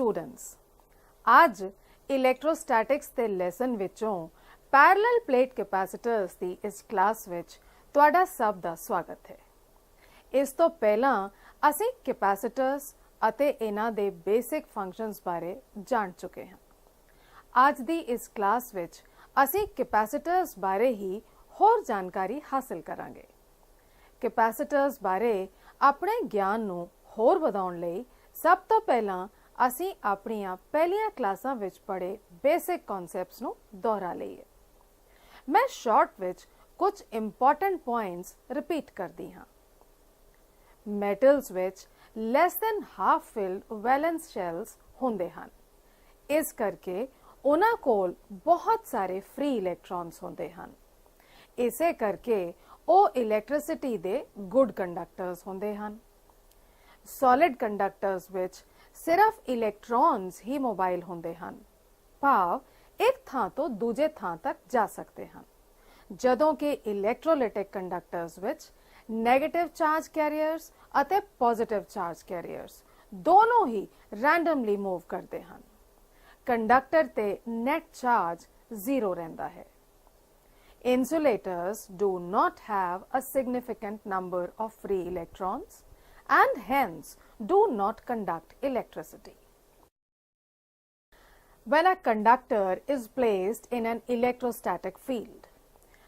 Students, आज इलैक्ट्रोस्टैटिक्स के lesson विचों पैरेलल प्लेट कैपेसिटर्स की इस क्लास विच तुहाडा सब दा स्वागत है। इस तो पहला असी कैपेसिटर्स अते इन्हां दे बेसिक फंक्शनस बारे जान चुके हैं। आज दी इस क्लास विच असी कैपेसिटर्स बारे ही होर जानकारी हासिल करांगे। कैपेसिटर्स बारे अपने ज्ञान नूं होर वधाउण लई सब तो पहला असी अपनियां पहलियां क्लासां विच पढ़े बेसिक कॉन्सैप्ट्स नूं दोहरा लईए। मैं शॉर्ट विच कुछ इंपॉर्टेंट पॉइंट्स रिपीट करदी हां। Metals which less than half filled valence shells हुंदे हन, इस करके उन्हां कोल बहुत सारे फ्री इलैक्ट्रॉन्स हुंदे हन। इसे करके वो इलैक्ट्रिसिटी दे गुड कंडक्टर्स हुंदे हन। सॉलिड कंडक्टर्स विच सिर्फ इलैक्ट्रॉन्स ही मोबाइल हुंदे हन, भाव एक थां तो दूजे थां तक जा सकते हैं, जदों कि इलैक्ट्रोलिटिक कंडक्टर्स विच नेगेटिव चार्ज कैरियर्स अते पॉजिटिव चार्ज कैरियर्स दोनों ही रैंडमली मूव करते हैं। कंडक्टर ते नेट चार्ज 0 रहिंदा है। Insulators do not have a significant number of free electrons and hence do not conduct electricity. When a conductor is placed in an electrostatic field,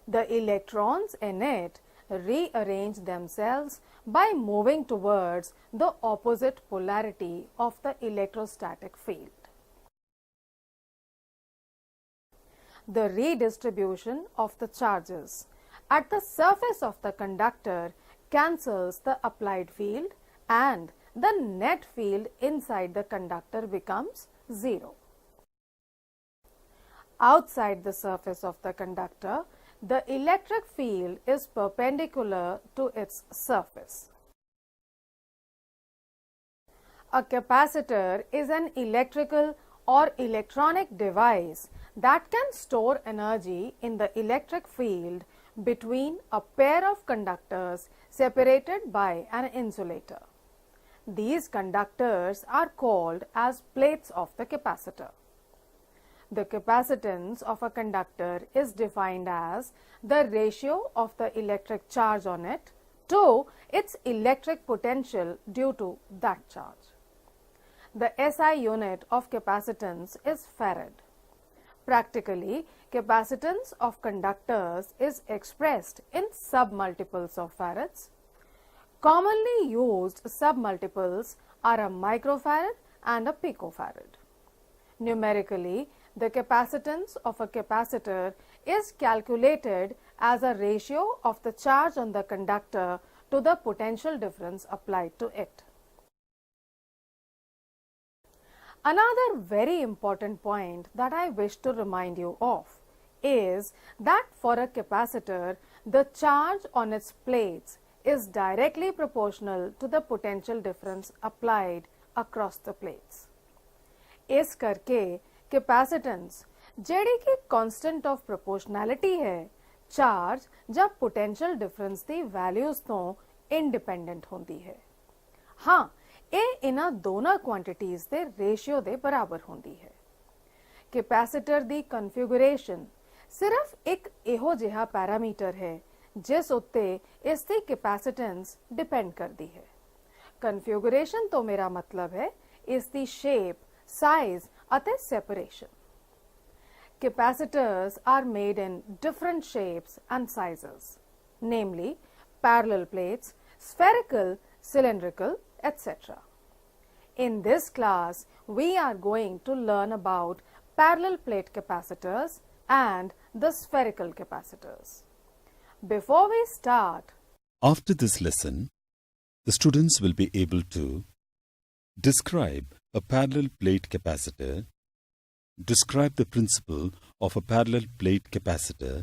the electrons in it rearrange themselves by moving towards the opposite polarity of the electrostatic field. The redistribution of the charges at the surface of the conductor cancels the applied field and the net field inside the conductor becomes 0. Outside the surface of the conductor, the electric field is perpendicular to its surface. A capacitor is an electrical or electronic device that can store energy in the electric field between a pair of conductors separated by an insulator. These conductors are called as plates of the capacitor. The capacitance of a conductor is defined as the ratio of the electric charge on it to its electric potential due to that charge. The SI unit of capacitance is farad. Practically, capacitance of conductors is expressed in submultiples of farads. Commonly used submultiples are a microfarad and a picofarad. Numerically, the capacitance of a capacitor is calculated as a ratio of the charge on the conductor to the potential difference applied to it. Another very important point that I wish to remind you of is that for a capacitor, the charge on its plates is directly proportional to the potential difference applied across the plates. इस करके capacitance जेड़ी की constant of proportionality है, charge जब potential difference दी values तो independent होंदी है। हाँ, ਇਹ ਇਹਨਾਂ ਦੋਨਾਂ ਕੁਆਂਟੀਟੀਜ਼ ਦੇ ਰੇਸ਼ੀਓ ਦੇ ਬਰਾਬਰ ਹੁੰਦੀ ਹੈ। ਕੈਪੈਸਿਟਰ ਦੀ ਕਨਫਿਗੂਰੇਸ਼ਨ ਸਿਰਫ ਇੱਕ ਇਹੋ ਜਿਹਾ ਪੈਰਾਮੀਟਰ ਹੈ ਜਿਸ ਉੱਤੇ ਇਸ ਦੀ ਕੈਪੈਸਿਟੈਂਸ ਡਿਪੈਂਡ ਕਰਦੀ ਹੈ। ਕਨਫਿਗੂਰੇਸ਼ਨ ਤੋਂ ਮੇਰਾ ਮਤਲਬ ਹੈ ਇਸ ਦੀ ਸ਼ੇਪ, ਸਾਈਜ਼ ਅਤੇ separation. Capacitors are made in different shapes and sizes, namely parallel plates, spherical, cylindrical, etc. In this class, we are going to learn about parallel plate capacitors and the spherical capacitors. Before we start, after this lesson, the students will be able to describe a parallel plate capacitor, describe the principle of a parallel plate capacitor,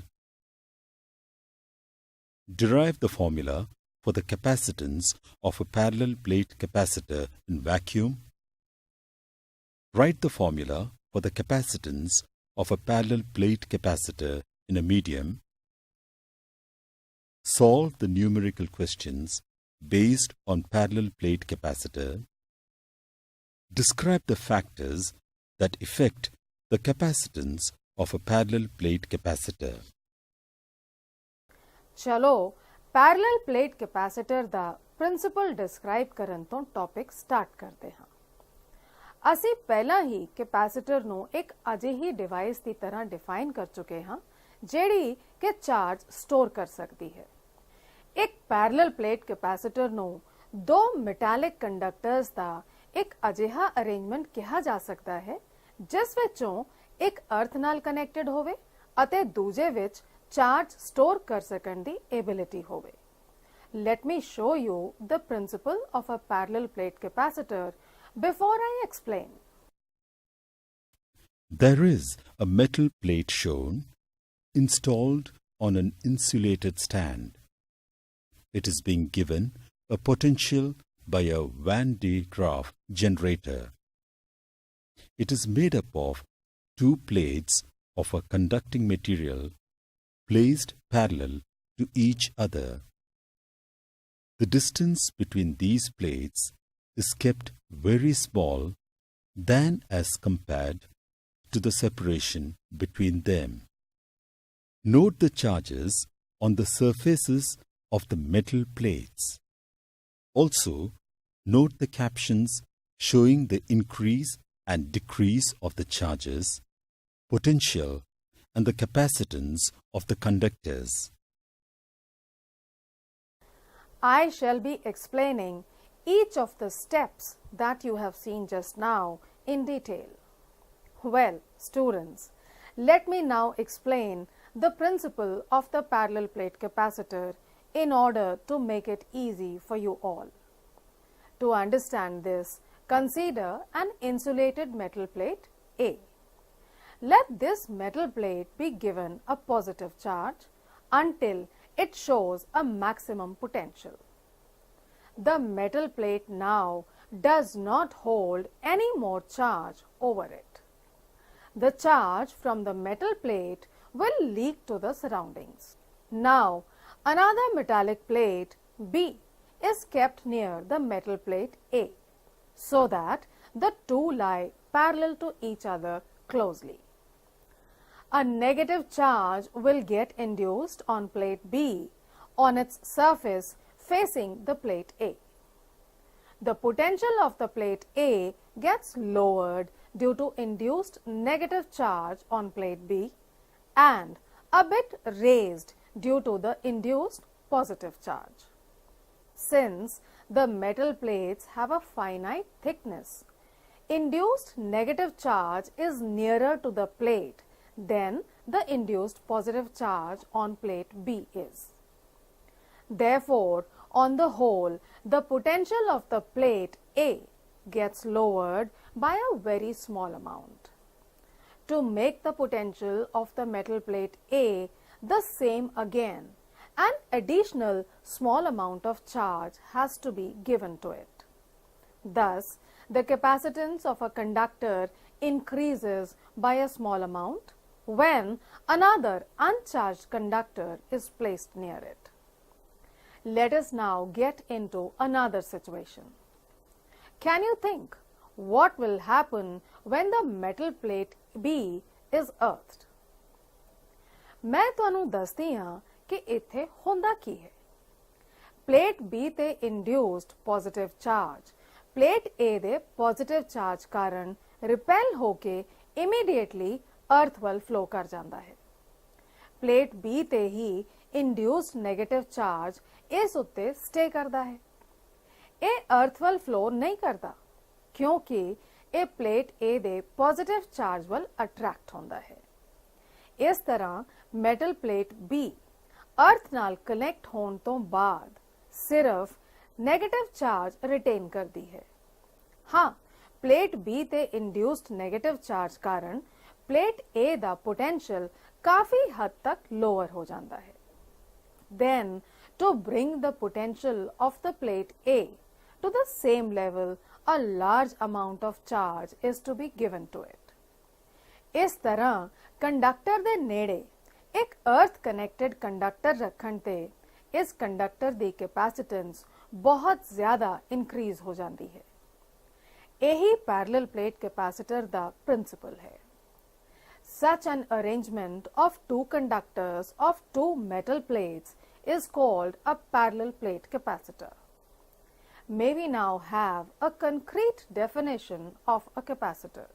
derive the formula for the capacitance of a parallel plate capacitor in vacuum, write the formula for the capacitance of a parallel plate capacitor in a medium, solve the numerical questions based on parallel plate capacitor, Describe the factors that affect the capacitance of a parallel plate capacitor. ਚਲੋ parallel plate ਕੈਪੈਸਿਟਰ ਦਾ principal describe ਕਰਨ ਤੋਂ topic start ਕਰਦੇ ਹਾਂ। ਅਸੀਂ ਪਹਿਲਾਂ ਹੀ ਕੈਪੈਸਿਟਰ ਨੂੰ ਇੱਕ ਅਜਿਹੀ ਡਿਵਾਈਸ ਦੀ ਤਰ੍ਹਾਂ ਡਿਫਾਈਨ ਕਰ ਚੁੱਕੇ ਹਾਂ ਜਿਹੜੀ ਕਿ ਚਾਰਜ ਸਟੋਰ ਕਰ ਸਕਦੀ ਹੈ। ਇੱਕ ਪੈਰਲਲ ਪਲੇਟ ਕੈਪੈਸਿਟਰ ਨੂੰ ਦੋ ਮੈਟੈਲਿਕ ਕੰਡਕਟਰਸ ਦਾ ਇੱਕ ਅਜਿਹਾ ਅਰੇਂਜਮੈਂਟ ਕਿਹਾ ਜਾ ਸਕਦਾ ਹੈ ਜਿਸ ਵਿੱਚੋਂ ਇੱਕ ਅਰਥ ਨਾਲ ਕਨੈਕਟਡ ਹੋਵੇ ਅਤੇ ਦੂਜੇ ਵਿੱਚ ਚਾਰਜ ਸਟੋਰ ਕਰ ਸਕਣ ਦੀ ਐਬਿਲਿਟੀ ਹੋਵੇ। Let me show you the principle of a parallel plate capacitor before I explain. There is a metal plate shown installed on an insulated stand. It is being given a potential by a Van de Graaff generator. It is made up of two plates of a conducting material placed parallel to each other. The distance between these plates is kept very small than as compared to the separation between them. Note the charges on the surfaces of the metal plates. Also, note the captions showing the increase and decrease of the charges, potential, and the capacitance of the conductors. I shall be explaining each of the steps that you have seen just now in detail. Well, students, let me now explain the principle of the parallel plate capacitor in order to make it easy for you all. To understand this, consider an insulated metal plate A. Let this metal plate be given a positive charge until it shows a maximum potential. The metal plate now does not hold any more charge over it. The charge from the metal plate will leak to the surroundings. Now, another metallic plate B is kept near the metal plate A so that the two lie parallel to each other closely. A negative charge will get induced on plate B on its surface facing the plate A. The potential of the plate A gets lowered due to induced negative charge on plate B and a bit raised due to the induced positive charge. Since the metal plates have a finite thickness, induced negative charge is nearer to the plate than the induced positive charge on plate B is. Therefore, on the whole, the potential of the plate A gets lowered by a very small amount. To make the potential of the metal plate A the same again, an additional small amount of charge has to be given to it. Thus, the capacitance of a conductor increases by a small amount when another uncharged conductor is placed near it. Let us now get into another situation. Can you think what will happen when the metal plate B is earthed? मैं ਤੁਹਾਨੂੰ ਦੱਸਦੀ ਹਾਂ ਕਿ ਇੱਥੇ ਹੁੰਦਾ ਕੀ ਹੈ। Plate B ਤੇ induced positive charge plate A ਦੇ ਪੋਜ਼ਿਟਿਵ ਚਾਰਜ ਕਾਰਨ ਰਿਪੈਲ ਹੋ ਕੇ ਇਮੀਡੀਏਟਲੀ अर्थ ਵੱਲ ਫਲੋ ਕਰ ਜਾਂਦਾ ਹੈ। ਪਲੇਟ B ਤੇ ਹੀ ਇੰਡਿਊਸਡ ਨੈਗੇਟਿਵ ਚਾਰਜ ਇਸ ਉੱਤੇ ਸਟੇ ਕਰਦਾ ਹੈ। ਇਹ अर्थ ਵੱਲ ਫਲੋ ਨਹੀਂ ਕਰਦਾ ਕਿਉਂਕਿ ਇਹ ਪਲੇਟ A ਦੇ ਪੋਜ਼ਿਟਿਵ ਚਾਰਜ ਵੱਲ ਅਟਰੈਕਟ ਹੁੰਦਾ ਹੈ। ਇਸ ਤਰ੍ਹਾਂ ਮੈਟਲ ਪਲੇਟ B अर्थ ਨਾਲ ਕਨੈਕਟ ਹੋਣ ਤੋਂ ਬਾਅਦ ਸਿਰਫ ਨੈਗੇਟਿਵ ਚਾਰਜ ਰਿਟੇਨ ਕਰਦੀ ਹੈ। ਹਾਂ, ਪਲੇਟ B ਤੇ ਇੰਡਿਊਸਡ ਨੈਗੇਟਿਵ ਚਾਰਜ ਕਾਰਨ ਪਲੇਟ A ਦਾ ਪੋਟੈਂਸ਼ੀਅਲ ਕਾਫੀ ਹੱਦ ਤੱਕ ਲੋਅਰ ਹੋ ਜਾਂਦਾ ਹੈ। Then, to bring the potential of the plate A to the same level, a large amount of charge is to be given to it. ਇਸ ਤਰ੍ਹਾਂ conductor ਦੇ ਨੇੜੇ ਇੱਕ अर्थ ਕਨੈਕਟਡ ਕੰਡਕਟਰ ਰੱਖਣ ਤੇ ਇਸ ਕੰਡਕਟਰ ਦੀ ਕੈਪੈਸਿਟੈਂਸ ਬਹੁਤ ਜ਼ਿਆਦਾ ਇਨਕਰੀਜ਼ ਹੋ ਜਾਂਦੀ ਹੈ। यही पैरेलल प्लेट कैपेसिटर दा प्रिंसिपल है. Such an arrangement of two conductors of two metal plates is called a parallel plate capacitor. May we now have a concrete definition of a capacitor.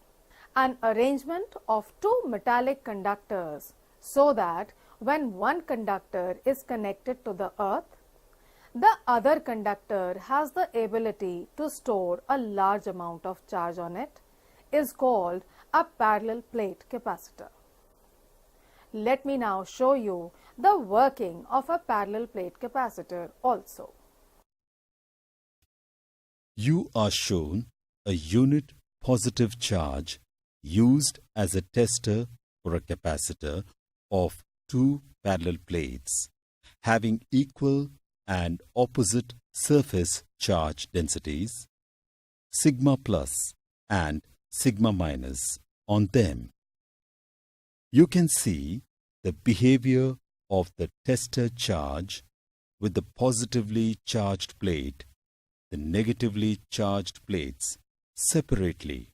An arrangement of two metallic conductors so that when one conductor is connected to the earth, the other conductor has the ability to store a large amount of charge on it is called a parallel plate capacitor. Let me now show you the working of a parallel plate capacitor also. You are shown a unit positive charge used as a tester for a capacitor of two parallel plates having equal and opposite surface charge densities, sigma plus and sigma minus, on them. You can see the behavior of the tester charge with the positively charged plate, the negatively charged plates separately.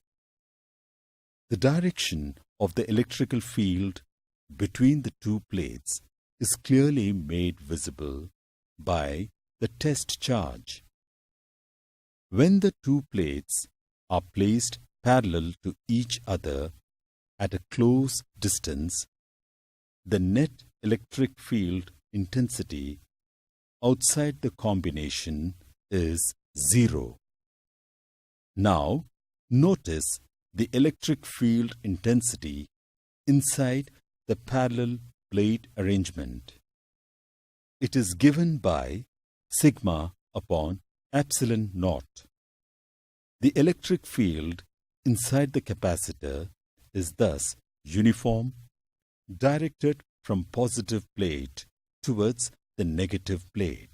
The direction of the electrical field between the two plates is clearly made visible by the test charge. When the two plates are placed parallel to each other at a close distance, the net electric field intensity outside the combination is 0. Now, notice the electric field intensity inside the parallel plate arrangement. It is given by sigma upon epsilon naught. The electric field inside the capacitor is thus uniform, directed from positive plate towards the negative plate.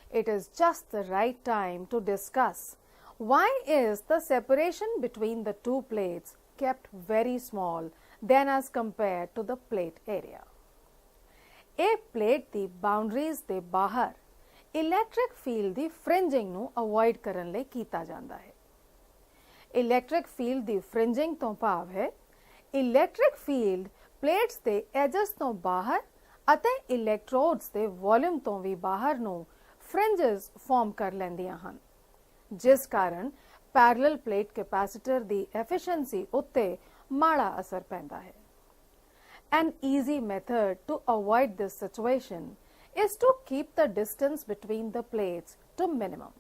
It is just the right time to discuss why is the separation between the two plates kept very small than as compared to the plate area. A plate the boundaries ਦੇ ਬਾਹਰ electric field ਦੀ ਫ੍ਰਿੰਜਿੰਗ ਨੂੰ avoid ਕਰਨ ਲਈ ਕੀਤਾ ਜਾਂਦਾ ਹੈ. Electric field ਦੀ ਫ੍ਰਿੰਜਿੰਗ ਤੋਂ ਭਾਵ ਹੈ ਇਲੈਕਟ੍ਰਿਕ ਫੀਲਡ ਪਲੇਟਸ ਦੇ ਐਜਸ ਤੋਂ ਬਾਹਰ ਅਤੇ ਇਲੈਕਟ੍ਰੋਡਸ ਦੇ ਵੋਲਿਊਮ ਤੋਂ ਵੀ ਬਾਹਰ ਨੂੰ ਫ੍ਰਿੰਜਸ ਫਾਰਮ ਕਰ ਲੈਂਦੀਆਂ ਹਨ, ਜਿਸ ਕਾਰਨ ਪੈਰਲਲ ਪਲੇਟ ਕੈਪੈਸਿਟਰ ਦੀ ਐਫੀਸ਼ੀਐਂਸੀ ਉੱਤੇ ਮਾੜਾ ਅਸਰ ਪੈਂਦਾ ਹੈ. An easy method to avoid this situation is to keep the distance between the plates to minimum.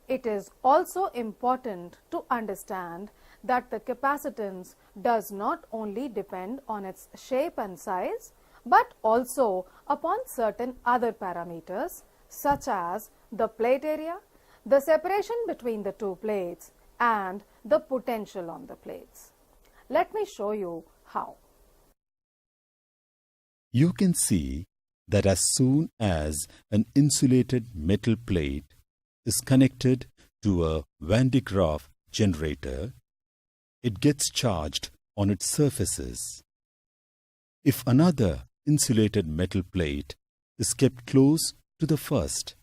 It is also important to understand that the capacitance does not only depend on its shape and size, but also upon certain other parameters such as the plate area, the separation between the two plates, and the potential on the plates. Let me show you how. You can see that as soon as an insulated metal plate is connected to a Van de Graaff generator, it gets charged on its surfaces. If another insulated metal plate is kept close to the first,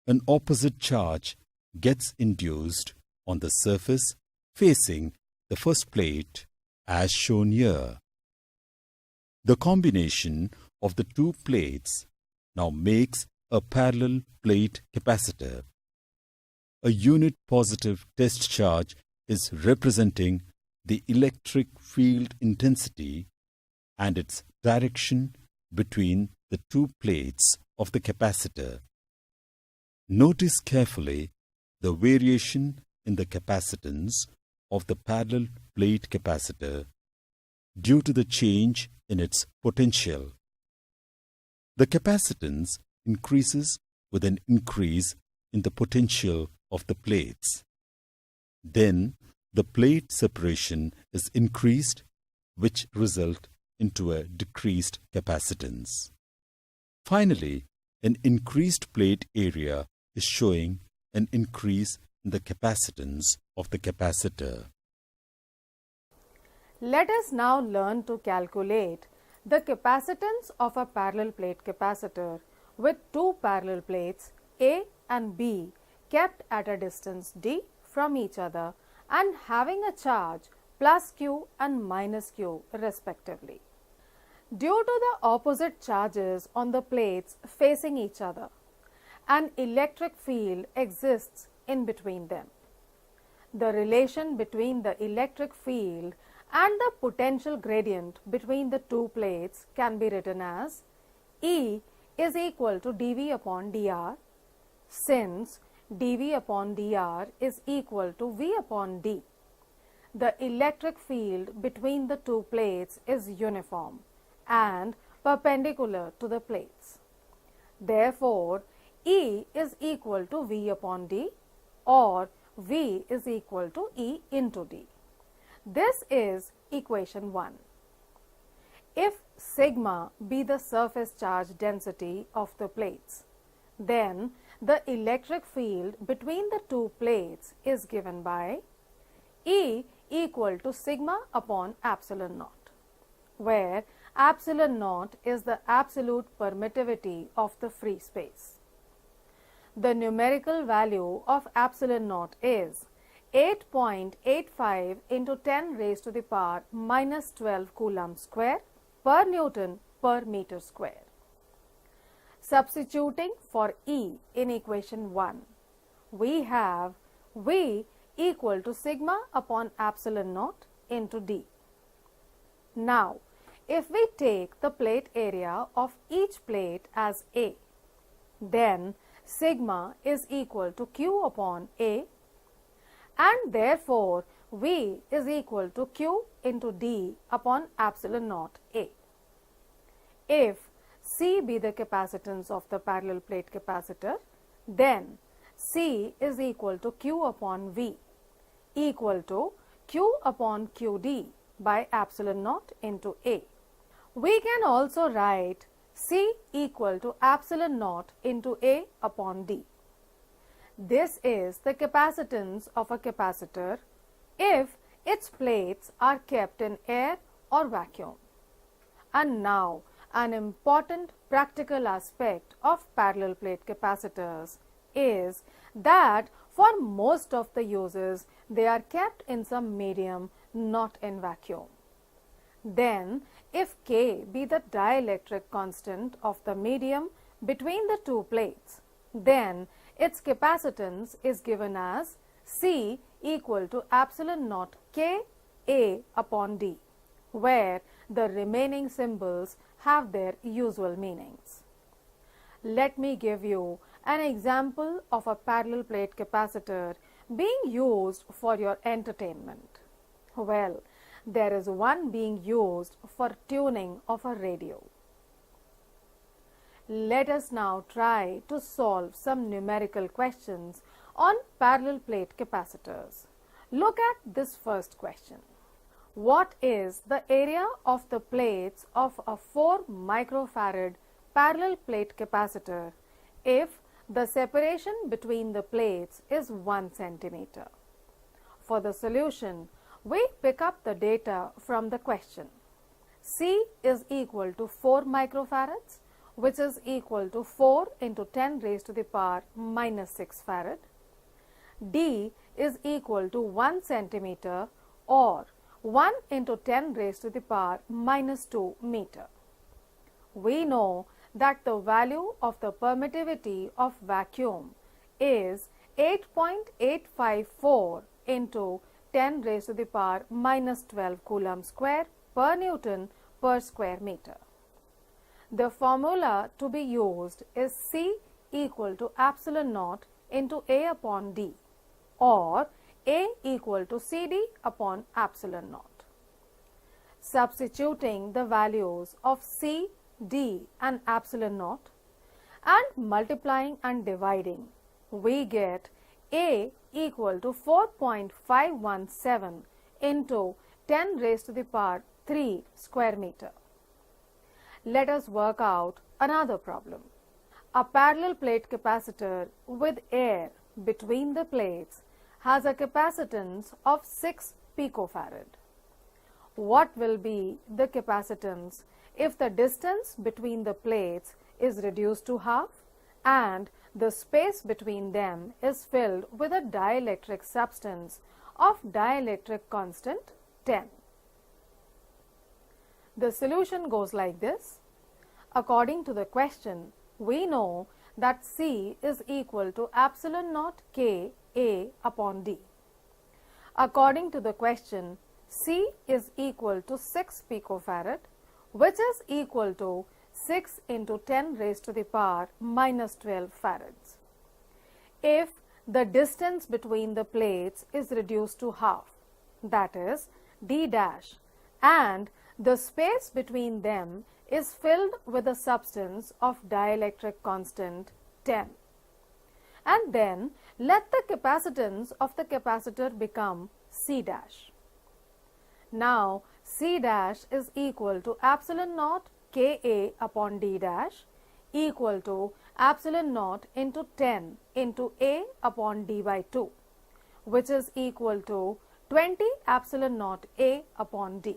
an opposite charge gets induced on the surface facing the first plate as shown here. The combination of the two plates now makes a parallel plate capacitor. A unit positive test charge is representing the electric field intensity and its direction between the two plates of the capacitor. Notice carefully the variation in the capacitance of the parallel plate capacitor due to the change in its potential. The capacitance increases with an increase in the potential of the plates. Then the plate separation is increased, which result into a decreased capacitance. Finally, an increased plate area is showing an increase in the capacitance of the capacitor. Let us now learn to calculate the capacitance of a parallel plate capacitor with two parallel plates A and B kept at a distance d from each other and having a charge plus q and minus q respectively. Due to the opposite charges on the plates facing each other, an electric field exists in between them. The relation between the electric field and the potential gradient between the two plates can be written as E is equal to dV upon dr, since dV upon dr is equal to V upon d. The electric field between the two plates is uniform and perpendicular to the plates. Therefore, E is equal to V upon d, or V is equal to E into d. This is equation 1. If sigma be the surface charge density of the plates, then the electric field between the two plates is given by E equal to sigma upon epsilon naught, where epsilon naught is the absolute permittivity of the free space. The numerical value of epsilon naught is 8.85 into 10 raised to the power minus 12 coulomb square per Newton per meter square. Substituting for E in equation 1, we have V equal to sigma upon epsilon naught into d. Now, if we take the plate area of each plate as A, then sigma is equal to Q upon A, and therefore V is equal to Q into d upon epsilon naught A. If C be the capacitance of the parallel plate capacitor, then C is equal to Q upon V equal to Q upon QD by epsilon naught into A. We can also write C equal to epsilon naught into A upon D. This is the capacitance of a capacitor if its plates are kept in air or vacuum. And now, an important practical aspect of parallel plate capacitors is that for most of the uses, they are kept in some medium, not in vacuum. Then, if K be the dielectric constant of the medium between the two plates, then its capacitance is given as C equal to epsilon naught K A upon D, where the remaining symbols have their usual meanings. Let me give you an example of a parallel plate capacitor being used for your entertainment. Well, there is one being used for tuning of a radio. Let us now try to solve some numerical questions on parallel plate capacitors. Look at this first question. What is the area of the plates of a 4 microfarad parallel plate capacitor if the separation between the plates is 1 centimeter? For the solution, we pick up the data from the question. C is equal to 4 microfarads, which is equal to 4 into 10 raised to the power minus 6 farad. D is equal to 1 centimeter, or 1 into 10 raised to the power minus 2 meter. We know that the value of the permittivity of vacuum is 8.854 into 10 raised to the power minus 12 coulomb square per Newton per square meter. The formula to be used is C equal to epsilon naught into A upon D, or A equal to CD upon epsilon naught. Substituting the values of C, D and epsilon naught and multiplying and dividing, we get A equal to 4.517 into 10 raised to the power 3 square meter. Let us work out another problem. A parallel plate capacitor with air between the plates has a capacitance of 6 picofarad. What will be the capacitance if the distance between the plates is reduced to half and The space between them is filled with a dielectric substance of dielectric constant 10. The solution goes like this. According to the question, we know that C is equal to epsilon naught K A upon D. According to the question, C is equal to 6 picofarad, which is equal to 6 into 10 raised to the power minus 12 farads. If the distance between the plates is reduced to half, that is D dash, and the space between them is filled with a substance of dielectric constant 10. And then let the capacitance of the capacitor become C dash. Now C dash is equal to epsilon naught Ka upon D dash equal to epsilon naught into 10 into A upon D by 2, which is equal to 20 epsilon naught A upon D.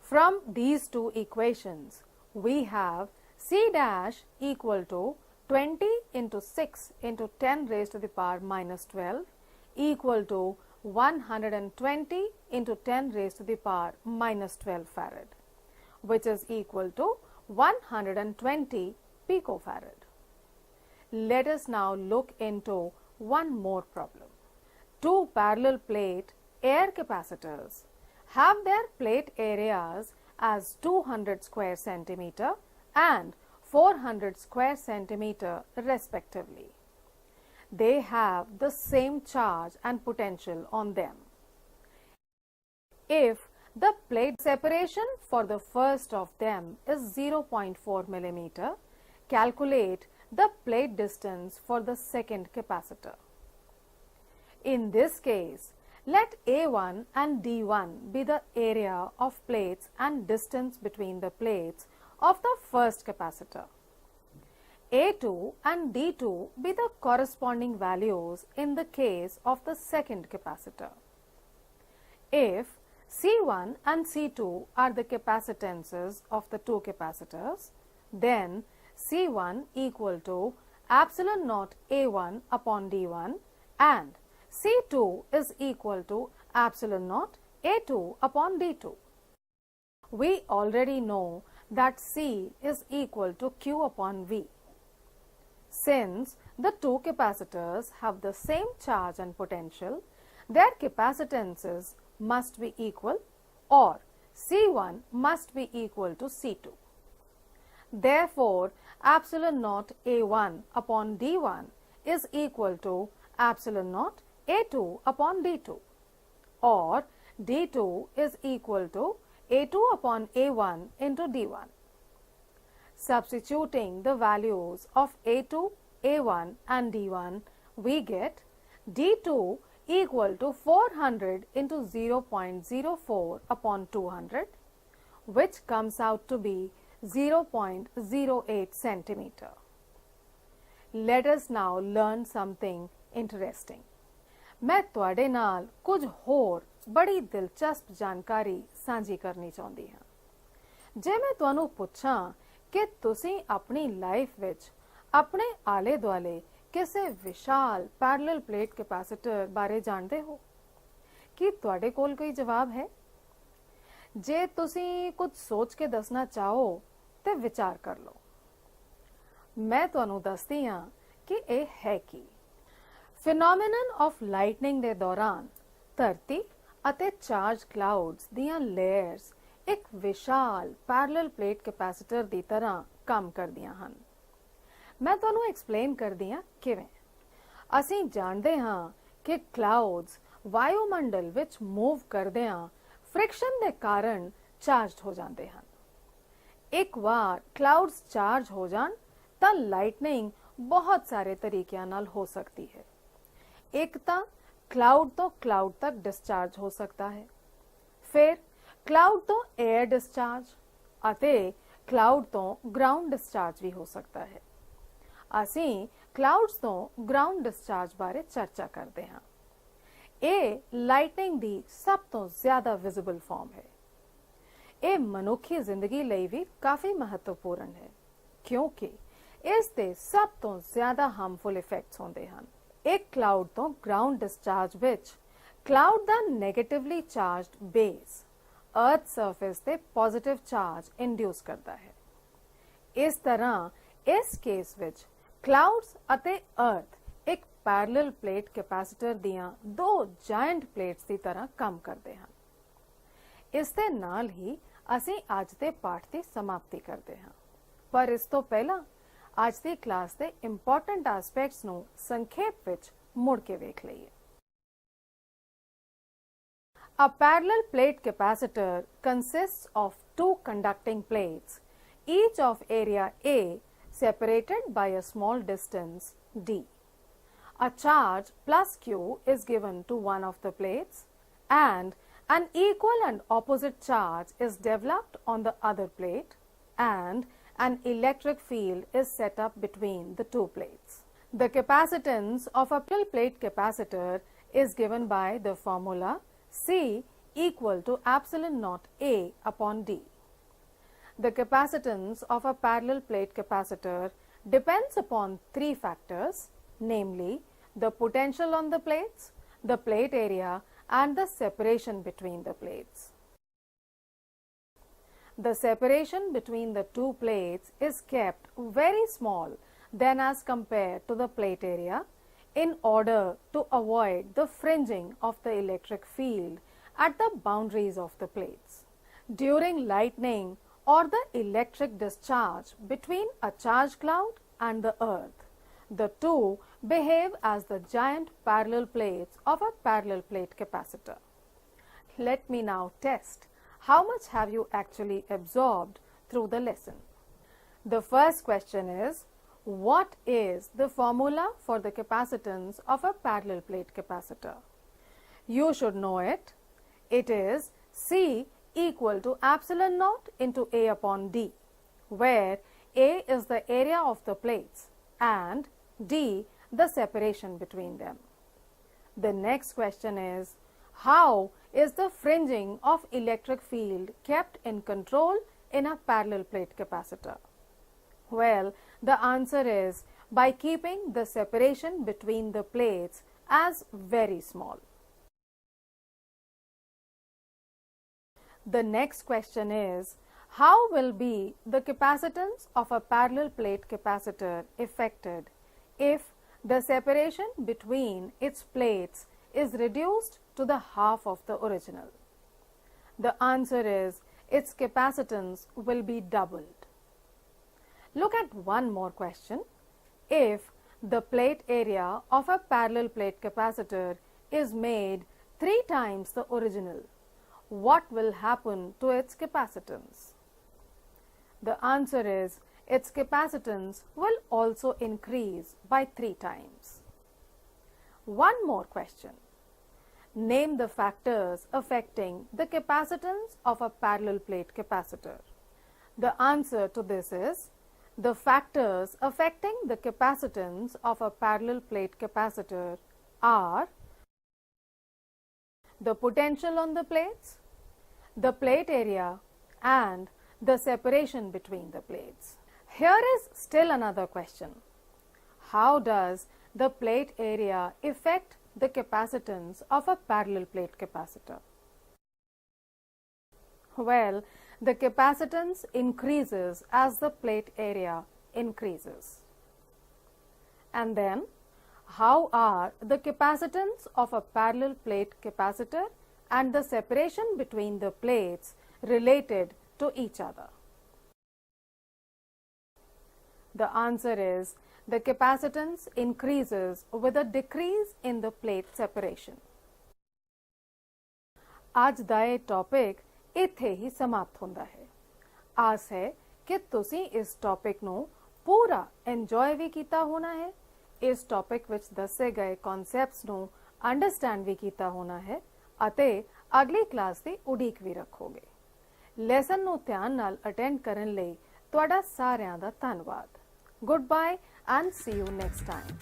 From these two equations, we have C dash equal to 20 into 6 into 10 raised to the power minus 12 equal to 120 into 10 raised to the power minus 12 farad, which is equal to 120 picofarad. Let us now look into one more problem. Two parallel plate air capacitors have their plate areas as 200 square centimeter and 400 square centimeter respectively. They have the same charge and potential on them. If the plate separation for the first of them is 0.4 millimeter, calculate the plate distance for the second capacitor. In this case, let A1 and D1 be the area of plates and distance between the plates of the first capacitor. A2 and D2 be the corresponding values in the case of the second capacitor. If C1 and C2 are the capacitances of the two capacitors, then C1 equal to epsilon naught A1 upon D1 and C2 is equal to epsilon naught A2 upon D2. We already know that C is equal to Q upon V. Since the two capacitors have the same charge and potential, their capacitances must be equal, or C1 must be equal to C2. Therefore, epsilon naught A1 upon D1 is equal to epsilon naught A2 upon D2, or D2 is equal to A2 upon A1 into D1. Substituting the values of A2, A1 and D1, we get D2 equal to 400 into 0.04 upon 200, which comes out to be 0.08 centimeter. Let us now learn something interesting. मैं तुहाडे नाल कुछ होर बड़ी दिलचस्प जानकारी साझी करनी चाहुंदी हां। जे मैं तुहानू पुछां कि तुसीं अपनी लाइफ विच अपने आले दुआले किसी विशाल पैरेलल प्लेट कैपेसिटर बारे जानते हो? कि तुहाडे कोल कोई जवाब है? जे तुसीं कुछ सोच के दसना चाहो ते विचार कर लो। मैं तुहानू दसदी हां कि यह है की फिनोमिनन ऑफ लाइटनिंग दे दौरान धरती ਅਤੇ ਚਾਰਜ ਕਲਾਉਡਸ ਦੀਆਂ ਲੇਅਰਸ ਇੱਕ ਵਿਸ਼ਾਲ ਪੈਰਲਲ ਪਲੇਟ ਕੈਪੈਸਿਟਰ ਦੀ ਤਰ੍ਹਾਂ ਕੰਮ ਕਰਦੀਆਂ ਹਨ। ਮੈਂ ਤੁਹਾਨੂੰ ਐਕਸਪਲੇਨ ਕਰਦੀ ਹਾਂ ਕਿਵੇਂ। ਅਸੀਂ ਜਾਣਦੇ ਹਾਂ ਕਿ ਕਲਾਉਡਸ ਵਾਯੂਮੰਡਲ ਵਿੱਚ ਮੂਵ ਕਰਦਿਆਂ ਫ੍ਰਿਕਸ਼ਨ ਦੇ ਕਾਰਨ ਚਾਰਜਡ ਹੋ ਜਾਂਦੇ ਹਨ। ਇੱਕ ਵਾਰ ਕਲਾਉਡਸ ਚਾਰਜ ਹੋ ਜਾਣ ਤਾਂ ਲਾਈਟਨਿੰਗ ਬਹੁਤ ਸਾਰੇ ਤਰੀਕਿਆਂ ਨਾਲ ਹੋ ਸਕਦੀ ਹੈ। ਇੱਕ ਤਾਂ क्लाउड तो क्लाउड तक डिस्चार्ज हो सकता है, फिर क्लाउड तो एयर डिस्चार्ज ਅਤੇ क्लाउड तो ग्राउंड डिस्चार्ज भी हो सकता है। ਅਸੀਂ क्लाउड्स तो ग्राउंड डिस्चार्ज बारे चर्चा करते हैं। ਇਹ ਲਾਈਟਨਿੰਗ ਦੀ ਸਭ ਤੋਂ ਜ਼ਿਆਦਾ ਵਿਜ਼ੀਬਲ ਫਾਰਮ ਹੈ। ਇਹ ਮਨੁੱਖੀ ਜ਼ਿੰਦਗੀ ਲਈ ਵੀ ਕਾਫੀ ਮਹੱਤਵਪੂਰਨ ਹੈ, ਕਿਉਂਕਿ ਇਸ ਦੇ ਸਭ ਤੋਂ ਜ਼ਿਆਦਾ ਹਾਰਮਫੁਲ ਇਫੈਕਟਸ ਹੁੰਦੇ ਹਨ। ਇੱਕ ਕਲਾਉਡ ਤੋਂ ਗਰਾਊਂਡ ਡਿਸਚਾਰਜ ਵਿੱਚ ਕਲਾਉਡ ਦਾ ਨੈਗੇਟਿਵਲੀ ਚਾਰਜਡ ਬੇਸ ਅਰਥ ਸਰਫੇਸ ਤੇ ਪੋਜ਼ਿਟਿਵ ਚਾਰਜ ਇੰਡਿਊਸ ਕਰਦਾ ਹੈ। ਇਸ ਤਰ੍ਹਾਂ ਇਸ ਕੇਸ ਵਿੱਚ ਕਲਾਉਡਸ ਅਤੇ ਅਰਥ ਇੱਕ ਪੈਰਲਲ ਪਲੇਟ ਕੈਪੈਸਿਟਰ ਦੀਆਂ ਦੋ ਜਾਇੰਟ ਪਲੇਟਸ ਦੀ ਤਰ੍ਹਾਂ ਕੰਮ ਕਰਦੇ ਹਨ। ਇਸ ਦੇ ਨਾਲ ਹੀ ਅਸੀਂ ਅੱਜ ਦੇ ਪਾਠ ਦੀ ਸਮਾਪਤੀ ਕਰਦੇ ਹਾਂ, ਪਰ ਇਸ ਤੋਂ ਪਹਿਲਾਂ ਅੱਜ ਦੀ ਕਲਾਸ ਦੇ ਇੰਪੋਰਟੈਂਟ ਐਸਪੈਕਟਸ ਨੂੰ ਸੰਖੇਪ ਵਿੱਚ ਮੁੜ ਕੇ ਵੇਖ ਲਈਏ। A parallel plate capacitor consists of two conducting plates, each of area A separated by a small distance d. A charge plus Q is given to one of the plates and an equal and opposite charge is developed on the other plate and an electric field is set up between the two plates. The capacitance of a parallel plate capacitor is given by the formula C equal to epsilon naught A upon D. The capacitance of a parallel plate capacitor depends upon three factors, namely the potential on the plates, the plate area, and the separation between the plates. The separation between the two plates is kept very small than as compared to the plate area in order to avoid the fringing of the electric field at the boundaries of the plates. During lightning or the electric discharge between a charge cloud and the earth, the two behave as the giant parallel plates of a parallel plate capacitor. Let me now test how much have you actually absorbed through the lesson. The first question is, what is the formula for the capacitance of a parallel plate capacitor? You should know it. It is C equal to epsilon naught into A upon D, where A is the area of the plates and D the separation between them. The next question is, how is the fringing of electric field kept in control in a parallel plate capacitor? Well, the answer is by keeping the separation between the plates as very small. The next question is, how will be the capacitance of a parallel plate capacitor affected if the separation between its plates is reduced to the half of the original? The answer is, its capacitance will be doubled. Look at one more question. If the plate area of a parallel plate capacitor is made 3 times the original, what will happen to its capacitance? The answer is, its capacitance will also increase by 3 times. One more question. Name the factors affecting the capacitance of a parallel plate capacitor. The answer to this is, the factors affecting the capacitance of a parallel plate capacitor are the potential on the plates, the plate area, and the separation between the plates. Here is still another question. How does the plate area affect the capacitance of a parallel plate capacitor? Well, the capacitance increases as the plate area increases. And then, how are the capacitance of a parallel plate capacitor and the separation between the plates related to each other? The answer is, the capacitance increases with a decrease in the plate separation. आज ਦਾ ਇਹ topic ਇੱਥੇ ਹੀ ਸਮਾਪਤ ਹੁੰਦਾ ਹੈ। ਆਸ ਹੈ ਕਿ ਤੁਸੀਂ ਇਸ ਟੌਪਿਕ ਨੂੰ ਪੂਰਾ ਇੰਜੋਏ ਵੀ ਕੀਤਾ ਹੋਣਾ ਹੈ, ਇਸ ਟੌਪਿਕ ਵਿੱਚ ਦੱਸੇ ਗਏ ਕਨਸੈਪਟਸ ਨੂੰ ਅੰਡਰਸਟੈਂਡ ਵੀ ਕੀਤਾ ਹੋਣਾ ਹੈ ਅਤੇ ਅਗਲੀ ਕਲਾਸ ਦੀ ਉਡੀਕ ਵੀ ਰੱਖੋਗੇ। ਲੈਸਨ ਨੂੰ ਧਿਆਨ ਨਾਲ ਅਟੈਂਡ ਕਰਨ ਲਈ ਤੁਹਾਡਾ ਸਾਰਿਆਂ ਦਾ ਧੰਨਵਾਦ। Goodbye and see you next time.